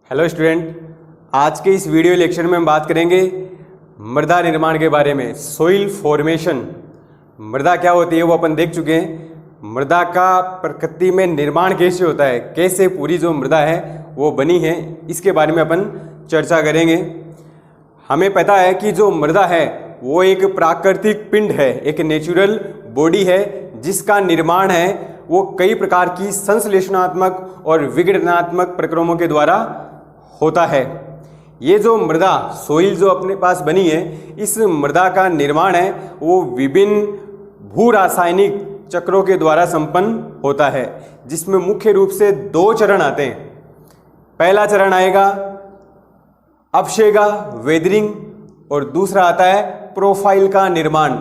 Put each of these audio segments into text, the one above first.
Hello student, आज के इस वीडियो लेक्चर में हम बात करेंगे मृदा निर्माण के बारे में। सोइल फॉर्मेशन, मृदा क्या होती है वो अपन देख चुके हैं। मृदा का प्रकृति में निर्माण कैसे होता है, कैसे पूरी जो मृदा है वो बनी है, इसके बारे में अपन चर्चा करेंगे। हमें पता है कि जो मृदा है वो एक प्राकृतिक पिंड है, एक नेचुरल बॉडी है जिसका निर्माण है वो कई प्रकार की संश्लेषणात्मक और विघटनात्मक प्रक्रियाओं के द्वारा होता है। ये जो मृदा सोइल जो अपने पास बनी है, इस मृदा का निर्माण है वो विभिन्न भू रासायनिक चक्रों के द्वारा संपन्न होता है, जिसमें मुख्य रूप से दो चरण आते हैं। पहला चरण आएगा अपक्षय वेदरिंग और दूसरा आता है प्रोफाइल का निर्माण,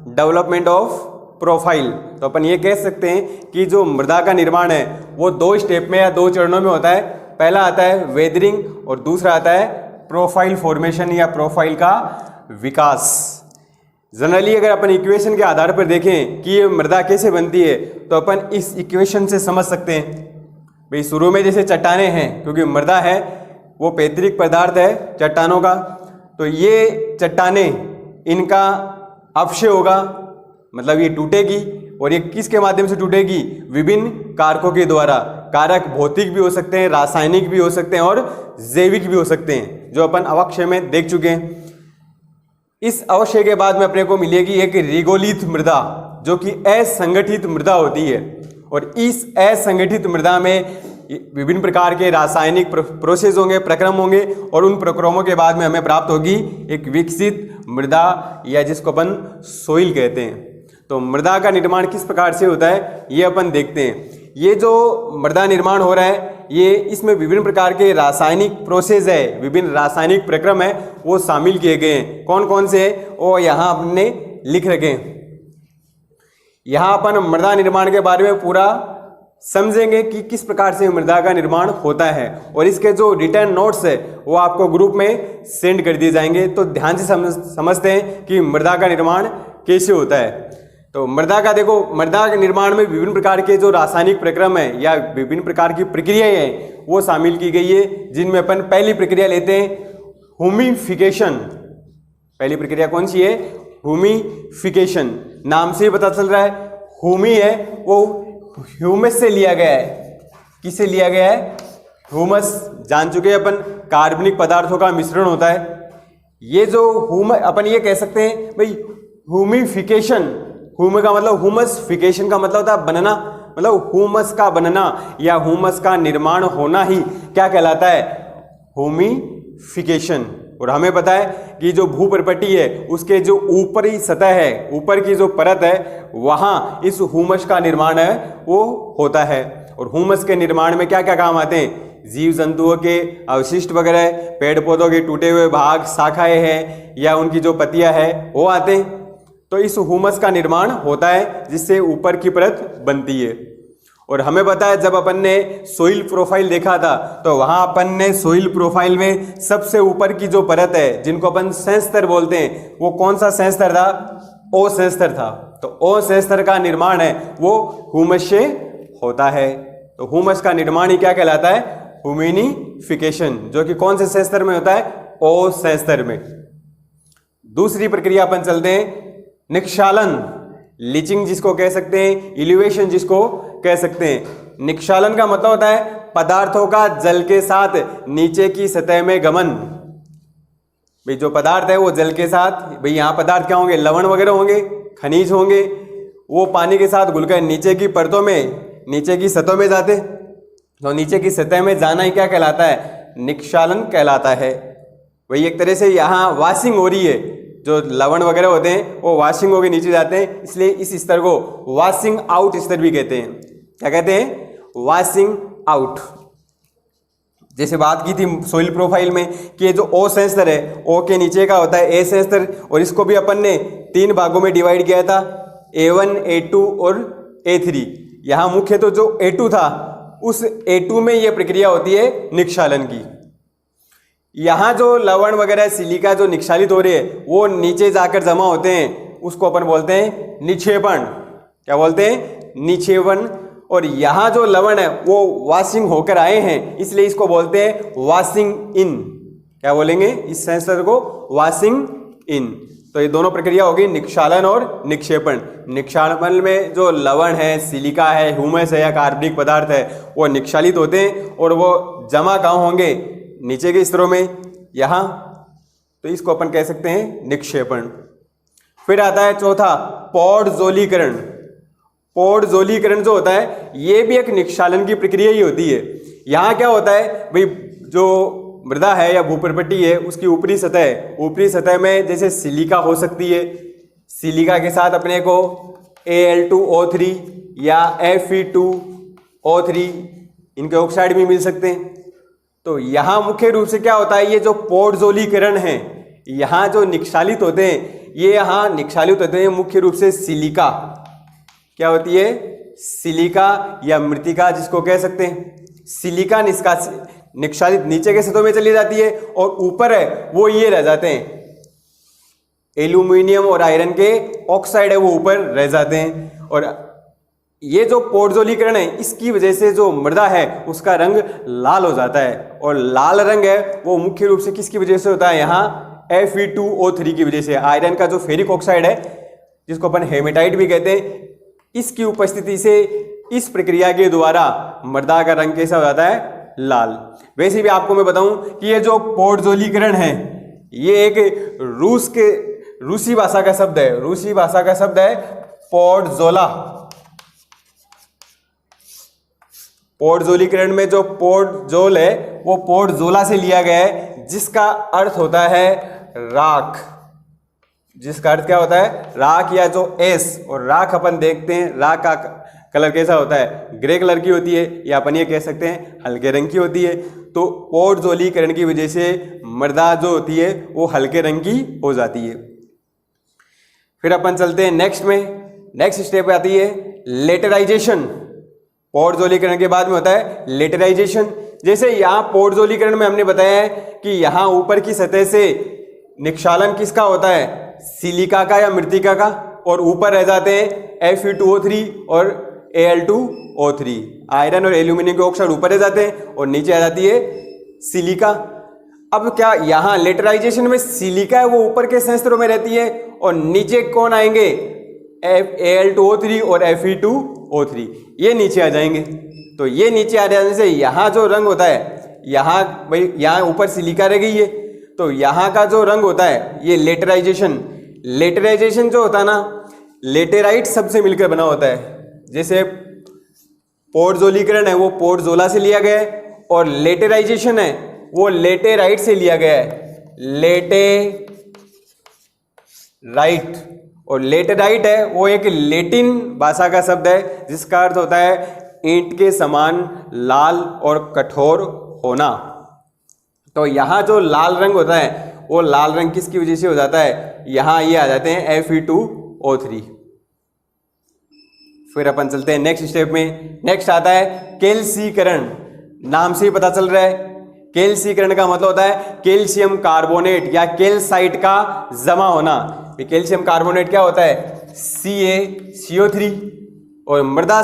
डेवलपमेंट ऑफ प्रोफाइल। तो अपन ये कह सकते हैं कि जो मृदा का निर्माण है वो दो स्टेप में या दो चरणों में होता है। पहला आता है वेदरिंग और दूसरा आता है प्रोफाइल फॉर्मेशन या प्रोफाइल का विकास। जनरली अगर अपन इक्वेशन के आधार पर देखें कि ये मृदा कैसे बनती है तो अपन इस इक्वेशन से समझ सकते हैं। भाई शुरू में जैसे चट्टाने हैं, क्योंकि मृदा है वो पैतृक पदार्थ है चट्टानों का, तो ये चट्टाने इनका अपक्षय होगा, मतलब ये टूटेगी। और ये किसके माध्यम से टूटेगी? विभिन्न कारकों के द्वारा। कारक भौतिक भी हो सकते हैं, रासायनिक भी हो सकते हैं और जैविक भी हो सकते हैं, जो अपन अवक्षय में देख चुके हैं। इस अवक्षय के बाद में अपने को मिलेगी एक रिगोलित मृदा, जो कि असंगठित मृदा होती है। और इस असंगठित मृदा में विभिन्न प्रकार के रासायनिक प्रोसेस होंगे, प्रक्रम होंगे, और उन प्रक्रमों के बाद में हमें प्राप्त होगी एक विकसित मृदा, या जिसको अपन सोइल कहते हैं। तो मृदा का निर्माण किस प्रकार से होता है ये अपन देखते हैं। ये जो मृदा निर्माण हो रहा है ये इसमें विभिन्न प्रकार के रासायनिक प्रोसेस है, विभिन्न रासायनिक प्रक्रम है वो शामिल किए गए हैं। कौन कौन से है वो यहाँ हमने लिख रखे हैं। यहाँ अपन मृदा निर्माण के बारे में पूरा समझेंगे कि किस प्रकार से मृदा का निर्माण होता है, और इसके जो रिटर्न नोट्स है वो आपको ग्रुप में सेंड कर दिए जाएंगे। तो ध्यान से समझते हैं कि मृदा का निर्माण कैसे होता है। तो मृदा का देखो, मृदा के निर्माण में विभिन्न प्रकार के जो रासायनिक प्रक्रम है या विभिन्न प्रकार की प्रक्रियाएं हैं वो शामिल की गई है, जिनमें अपन पहली प्रक्रिया लेते हैं ह्यूमिफिकेशन। पहली प्रक्रिया कौन सी है? ह्यूमिफिकेशन। नाम से ही पता चल रहा है ह्यूमी है वो ह्यूमस से लिया गया है। किससे लिया गया है? ह्यूमस। जान चुके हैं अपन, कार्बनिक पदार्थों का मिश्रण होता है। ये जो अपन ये कह सकते हैं भाई ह्यूमिफिकेशन, ह्यूम का मतलब ह्यूमस, फिकेशन का मतलब होता है बनना, मतलब ह्यूमस का बनना या ह्यूमस का निर्माण होना ही क्या कहलाता है? ह्यूमिफिकेशन। और हमें पता है कि जो भूपर्पटी है उसके जो ऊपरी सतह है, ऊपर की जो परत है, वहाँ इस ह्यूमस का निर्माण है वो होता है। और ह्यूमस के निर्माण में क्या क्या काम आते हैं? जीव जंतुओं के अवशिष्ट वगैरह, पेड़ पौधों के टूटे हुए भाग, शाखाएं हैं या उनकी जो पत्तियां हैं वो आते हैं। तो इस ह्यूमस का निर्माण होता है जिससे ऊपर की परत बनती है। और हमें पता है जब अपन ने सोइल प्रोफाइल देखा था तो वहां अपन ने सोइल प्रोफाइल में सबसे ऊपर की जो परत है जिनको अपन संस्तर बोलते हैं, वो कौन सा संस्तर था? ओ संस्तर था। तो ओ संस्तर का निर्माण है वो ह्यूमस से होता है। तो ह्यूमस का निर्माण ही क्या कहलाता है? ह्यूमिनिफिकेशन, जो कि कौन से संस्तर में होता है? ओ संस्तर में। दूसरी प्रक्रिया अपन चलते हैं निक्षालन, लीचिंग जिसको कह सकते हैं, इलिवेशन जिसको कह सकते हैं। निक्षालन का मतलब होता है पदार्थों का जल के साथ नीचे की सतह में गमन। भाई जो पदार्थ है वो जल के साथ, भाई यहाँ पदार्थ क्या होंगे? लवण वगैरह होंगे, खनिज होंगे, वो पानी के साथ घुलकर नीचे की परतों में, नीचे की सतहों में जाते। तो नीचे की सतह में जाना ही क्या कहलाता है? निक्षालन कहलाता है। वही एक तरह से यहाँ वॉशिंग हो रही है, जो लवण वगैरह होते हैं वो वॉशिंग होकर नीचे जाते हैं, इसलिए इस स्तर को वॉशिंग आउट स्तर भी कहते हैं। क्या कहते हैं? Washing out. जैसे बात की थी सोइल प्रोफाइल में कि ये जो ओ संस्तर है, ओ के नीचे का होता है ए संस्तर, और इसको भी अपन ने 3 भागों में डिवाइड किया था, A1, A2 और A3। यहाँ मुख्य तो जो A2 था उस A2 में ये प्रक्रिया होती है निक्षालन की। यहाँ जो लवण वगैरह सिलिका जो निक्षालित हो रही है वो नीचे जाकर जमा होते हैं, उसको अपन बोलते हैं निक्षेपण। क्या बोलते हैं? निक्षेपण। और यहाँ जो लवण है वो वॉशिंग होकर आए हैं, इसलिए इसको बोलते हैं वॉशिंग इन। क्या बोलेंगे इस सेंसर को? वॉशिंग इन। तो ये दोनों प्रक्रिया होगी, निक्षालन और निक्षेपण। निक्षालन में जो लवण है, सिलिका है, ह्यूमस है या कार्बनिक पदार्थ है, वो निक्षालित होते हैं और वो जमा कहाँ होंगे? नीचे के स्तरों में, यहाँ। तो इसको अपन कह सकते हैं निक्षेपण। फिर आता है चौथा, पौडजोलीकरण। पौडजोलीकरण जो होता है ये भी एक निक्षालन की प्रक्रिया ही होती है। यहाँ क्या होता है भाई, जो मृदा है या भूप्रपट्टी है उसकी ऊपरी सतह में जैसे सिलिका हो सकती है, सिलिका के साथ अपने को Al2O3 या Fe2O3 इनके ऑक्साइड भी मिल सकते हैं। तो यहाँ मुख्य रूप से क्या होता है, ये जो पौडजोलीकरण है, यहाँ जो निक्षालित होते हैं, ये यहाँ निक्षालित होते हैं मुख्य रूप से सिलिका। क्या होती है? सिलिका या मृतिका जिसको कह सकते हैं। सिलिका निक्षालित नीचे के सतहों में चली जाती है और ऊपर है वो ये रह जाते हैं, एल्यूमिनियम और आयरन के ऑक्साइड है वो ऊपर रह जाते हैं। और ये जो पौडजोलीकरण है इसकी वजह से जो मृदा है उसका रंग लाल हो जाता है। और लाल रंग है वो मुख्य रूप से किसकी वजह से होता है? यहाँ Fe2O3 की वजह से। आयरन का जो फेरिक ऑक्साइड है जिसको अपन हेमेटाइट भी कहते हैं, इसकी उपस्थिति से इस प्रक्रिया के द्वारा मृदा का रंग कैसा हो जाता है? लाल। वैसे भी आपको मैं बताऊं कि ये जो पौडजोलीकरण है ये एक रूसी भाषा का शब्द है। रूसी भाषा का शब्द है पौडजोला। पौडजोलीकरण में जो पौडजोल है वो पौडजोला से लिया गया है, जिसका अर्थ होता है राख। जिसका अर्थ क्या होता है? राख या जो एस। और राख अपन देखते हैं, राख का कलर कैसा होता है? ग्रे कलर की होती है, या अपन ये कह सकते हैं हल्के रंग की होती है। तो पौडजोलीकरण की वजह से मृदा जो होती है वो हल्के रंग की हो जाती है। फिर अपन चलते हैं नेक्स्ट में। नेक्स्ट स्टेप आती है लेटराइजेशन। पौडजोलीकरण के बाद में होता है लेटराइजेशन। जैसे यहाँ पौडजोलीकरण में हमने बताया है कि यहाँ ऊपर की सतह से निक्षालन किसका होता है? सिलिका का या मृतिका का, और ऊपर रह जाते हैं Fe2O3 और Al2O3। आयरन और एल्यूमिनियम के ऑक्साइड ऊपर रह जाते हैं और नीचे आ जाती है सिलिका। अब क्या यहाँ लेटराइजेशन में सिलिका है वो ऊपर के संस्तरों में रहती है और नीचे कौन आएंगे? Al2O3 और Fe2O3 ये नीचे आ जाएंगे। तो ये नीचे आ जाने से यहाँ जो रंग होता है, यहाँ भाई यहाँ ऊपर सिलिका रह गई है तो यहाँ का जो रंग होता है ये लेटराइजेशन। लेटराइजेशन जो होता है ना, लेटेराइट सबसे मिलकर बना होता है। जैसे पौडजोलीकरण है वो पौडजोला से लिया गया है और लेटेराइजेशन है वो लेटेराइट से लिया गया है। लेटेराइट। और लेटेराइट है वो एक लेटिन भाषा का शब्द है जिसका अर्थ होता है ईंट के समान लाल और कठोर होना। तो यहाँ जो लाल रंग होता है वो लाल रंग किसकी वजह से हो जाता है? यहाँ ये आ जाते हैं Fe2O3। फिर अपन चलते हैं नेक्स्ट स्टेप में। नेक्स्ट आता है कैल्सीकरण। नाम से ही पता चल रहा है, कैल्सीकरण का मतलब होता है कैल्शियम कार्बोनेट या कैल्साइट का जमा होना। कैल्शियम कार्बोनेट क्या होता है? CaCO3। और मृदा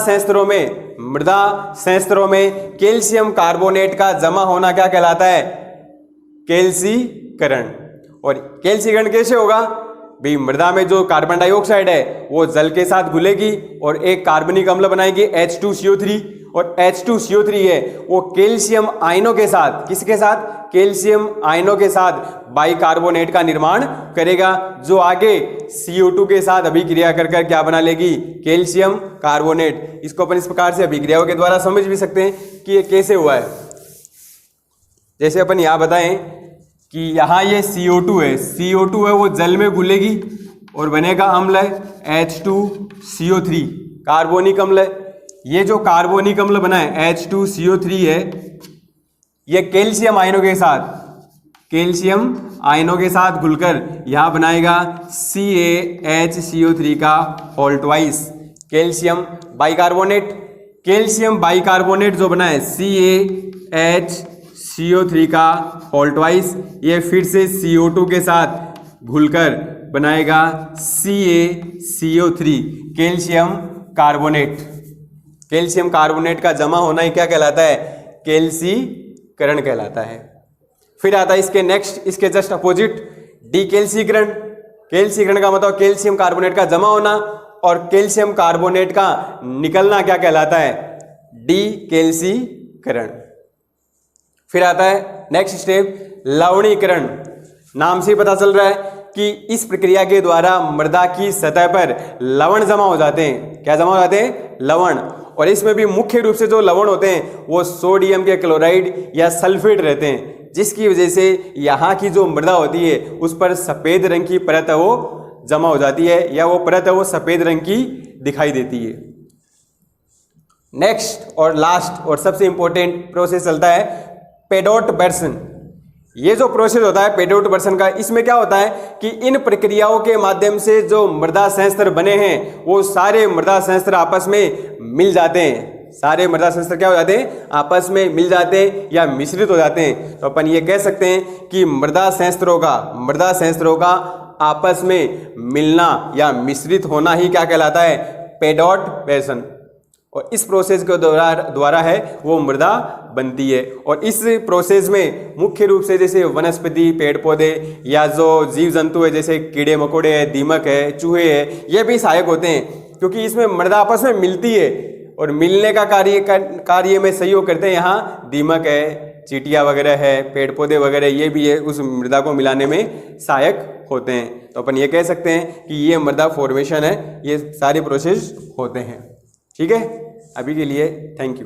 संयंत्रों में कैल्शियम कार्बोनेट का जमा होना क्या कहलाता है? कैल्सीकरण। और कैल्सीकरण कैसे होगा भाई? मृदा में जो कार्बन डाइऑक्साइड है वो जल के साथ घुलेगी और एक कार्बनिक अम्ल बनाएगी H2CO3। और H2CO3 है वो कैल्शियम आयनों के साथ, किसके साथ? कैल्शियम आयनों के साथ बाइकार्बोनेट का निर्माण करेगा, जो आगे CO2 के साथ अभिक्रिया कर क्या बना लेगी? Calcium carbonate. इसको अपन इस प्रकार से अभिक्रियाओं के द्वारा समझ भी सकते हैं कि ये कैसे हुआ है। जैसे अपन यहाँ बताएं कि यहाँ ये CO2 है, CO2 है वो जल में घुलेगी और बनेगा अम्ल है H2CO3, कार्बोनिक अम्ल है। ये जो कार्बोनिक अम्ल बना है H2CO3 है, ये कैल्शियम आयनों के साथ घुलकर यहाँ बनाएगा CaHCO3 का whole twice calcium bicarbonate. Calcium bicarbonate जो बना है CaHCO3 का होल ट्वाइस, ये फिर से CO2 के साथ घुलकर बनाएगा CaCO3 कैल्शियम कैल्शियम कार्बोनेट का जमा होना ही क्या कहलाता है, कैल्सीकरण कहलाता है। फिर आता है इसके नेक्स्ट, इसके जस्ट अपोजिट डीकैल्सीकरण। कैल्सीकरण का मतलब कैल्शियम कार्बोनेट का जमा होना, और कैल्शियम कार्बोनेट का निकलना क्या कहलाता है, डीकैल्सीकरण। फिर आता है नेक्स्ट स्टेप लवणीकरण। नाम से ही पता चल रहा है कि इस प्रक्रिया के द्वारा मृदा की सतह पर लवण जमा हो जाते हैं। क्या जमा हो जाते हैं, लवण। और इसमें भी मुख्य रूप से जो लवण होते हैं वो सोडियम के क्लोराइड या सल्फेट रहते हैं, जिसकी वजह से यहाँ की जो मृदा होती है उस पर सफेद रंग की परत है वो जमा हो जाती है, या वो परत है वो सफेद रंग की दिखाई देती है। नेक्स्ट और लास्ट और सबसे इंपॉर्टेंट प्रोसेस चलता है पेडोटवर्सन। ये जो प्रोसेस होता है पेडोटवर्सन का, इसमें क्या होता है कि इन प्रक्रियाओं के माध्यम से जो मृदा संयंत्र बने हैं वो सारे मृदा संयंत्र आपस में मिल जाते हैं। सारे मृदा संयंत्र क्या हो जाते हैं, आपस में मिल जाते हैं या मिश्रित हो जाते हैं। तो अपन ये कह सकते हैं कि मृदा संयंत्रों का आपस में मिलना या मिश्रित होना ही क्या कहलाता है, पेडोटवर्सन। और इस प्रोसेस के द्वारा है वो मृदा बनती है। और इस प्रोसेस में मुख्य रूप से जैसे वनस्पति, पेड़ पौधे या जो जीव जंतु है जैसे कीड़े मकोड़े है, दीमक है, चूहे है, ये भी सहायक होते हैं, क्योंकि इसमें मृदा आपस में मिलती है और मिलने का कार्य में सहयोग करते हैं। यहाँ दीमक है, चींटियाँ वगैरह है, पेड़ पौधे वगैरह, ये भी है उस मृदा को मिलाने में सहायक होते हैं। तो अपन ये कह सकते हैं कि ये मृदा फॉर्मेशन है, ये सारे प्रोसेस होते हैं। ठीक है, अभी के लिए थैंक यू।